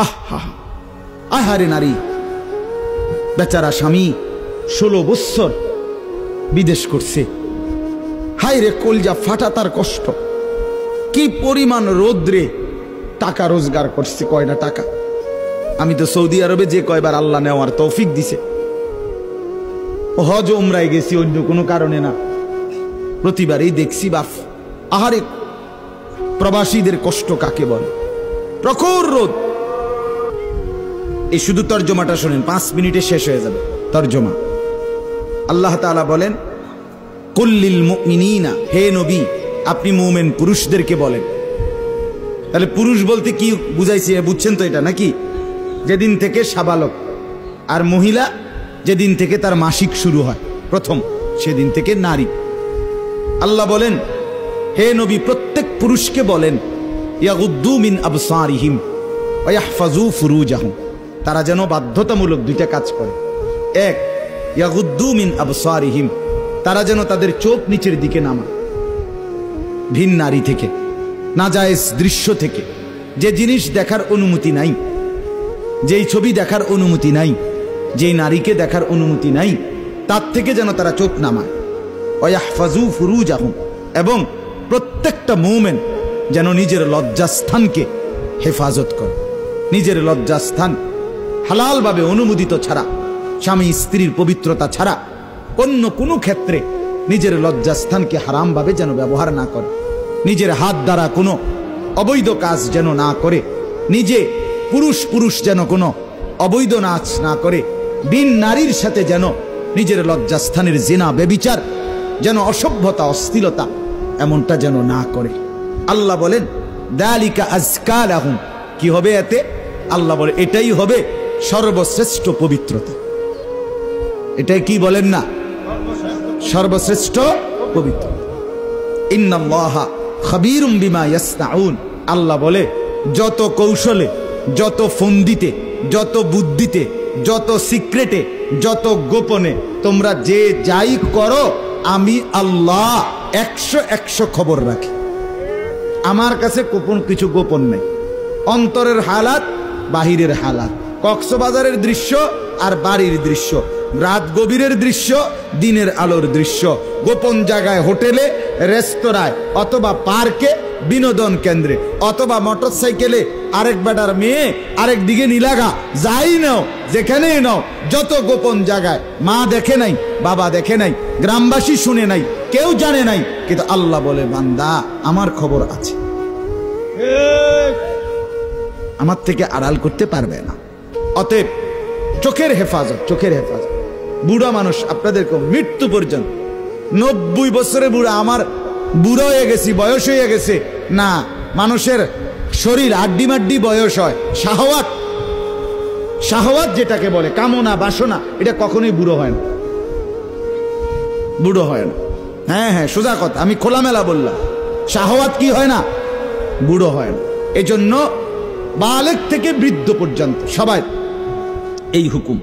আহা আহারে নারী, বেচারা স্বামী 16 বছর বিদেশ করছে, হায় রে কলজা ফাটা তার কষ্ট। কি পরিমাণ রোদ্রে টাকা রোজগার করছে, কয়টা টাকা। আমি তো সৌদি আরবে যে কয়বার আল্লাহ নেওয়ার তৌফিক দিছে, হজ উমরায় গেছি অন্য কোনো কারণে না, প্রতিবারই দেখছি বাফ আহারে প্রবাসীদের কষ্ট কাকে বলে। প্রখর রোদ। এই শুধু তর্জমাটা শোনেন, 5 মিনিটে শেষ হয়ে যাবে তর্জমা। আল্লাহ তাআলা বলেন কুল্লিল মুমিনিনা, হে নবী আপনি মুমিন পুরুষদেরকে বলেন। তাহলে পুরুষ বলতে কি বুঝাইছি বুঝছেন তো এটা নাকি? যেদিন থেকে সাবালক, আর মহিলা যেদিন থেকে তার মাসিক শুরু হয় প্রথম, সেদিন থেকে নারী। আল্লাহ বলেন হে নবী প্রত্যেক পুরুষকে বলেন ইয়াগুদ্দু মিন আবসারিহিম ওয়া ইয়াহফাজু ফুরুজাহুম, তারা যেন বাধ্যতামূলক 2টা কাজ করে। এক, ইয়াগুদ্দু মিন আবসারিহিম, তারা যেন তাদের চোখ নিচের দিকে নামায় ভিন নারী থেকে, নাজায়েজ দৃশ্য থেকে, যে জিনিস দেখার অনুমতি নাই, যেই ছবি দেখার অনুমতি নাই, যেই নারীকে দেখার অনুমতি নাই, তার থেকে যেন তারা চোখ নামায়। ওয়া ইয়াহফাজু ফুরুজাহুম, এবং প্রত্যেকটা মুমিন যেন নিজের লজ্জাস্থানকে হেফাজত করে। নিজের লজ্জাস্থান হালালভাবে অনুমোদিত ছাড়া, স্বামী স্ত্রীর পবিত্রতা ছাড়া অন্য কোনো ক্ষেত্রে নিজের লজ্জাস্থানকে হারামভাবে যেন ব্যবহার না করে। নিজের হাত দ্বারা কোনো অবৈধ কাজ যেন না করে, নিজে পুরুষ যেন কোনো অবৈধ নাচ না করে, বিন নারীর সাথে যেন নিজের লজ্জাস্থানের জিনা বেবিচার, যেন অসভ্যতা অশ্লীলতা এমনটা যেন না করে। আল্লাহ বলেন যালিকা আযকা লাহুম, কি হবে এতে? আল্লাহ বলে এটাই হবে সর্বশ্রেষ্ঠ পবিত্রতা। এটাই কি বলেন না? সর্বশ্রেষ্ঠ পবিত্রতা। ইন্নাল্লাহা খাবীরুম বিমা ইয়াসনাউন, আল্লাহ বলে যত কৌশলে, যত ফন্দিতে, যত বুদ্ধিতে, যত সিক্রেটে, যত গোপনে তোমরা যে যাই করো, আমি আল্লাহ 100 খবর রাখি। আমার কাছে গোপন কিছু গোপন নেই। অন্তরের হালাত, বাহিরের হালাত, কক্সবাজারের দৃশ্য আর বাড়ির দৃশ্য, রাত গভীরের দৃশ্য, দিনের আলোর দৃশ্য, গোপন জায়গায়, হোটেলে, রেস্তোরাঁয়, অথবা পার্কে, বিনোদন কেন্দ্রে, অথবা মোটরসাইকেলে আরেক বেটার মেয়ে আরেক দিকে নিলাগা, যাই নাও, যেখানেই নাও, যত গোপন জায়গায়, মা দেখে নাই, বাবা দেখে নাই, গ্রামবাসী শুনে নাই, কেউ জানে নাই, কিন্তু আল্লাহ বলে বান্দা আমার খবর আছে, আমার থেকে আড়াল করতে পারবে না। অতএব চোখের হেফাজত, চোখের হেফাজত। বুড়া মানুষ আপনাদেরকে মৃত্যু পর্যন্ত, 90 বছরে বুড়া, আমার বুড়ো হয়ে গেছি, বয়স হয়ে গেছে না, মানুষের শরীর আড্ডি মাড্ডি বয়স হয়। শাহওয়াত, শাহওয়াত যেটাকে বলে, কামনা বাসনা, এটা কখনোই বুড়ো হয় না, বুড়ো হয় না। হ্যাঁ সোজা কথা, আমি খোলামেলা বললাম, শাহওয়াত কি হয় না? বুড়ো হয় না। এজন্য বালেগ থেকে বৃদ্ধ পর্যন্ত সবাই এই হুকুম।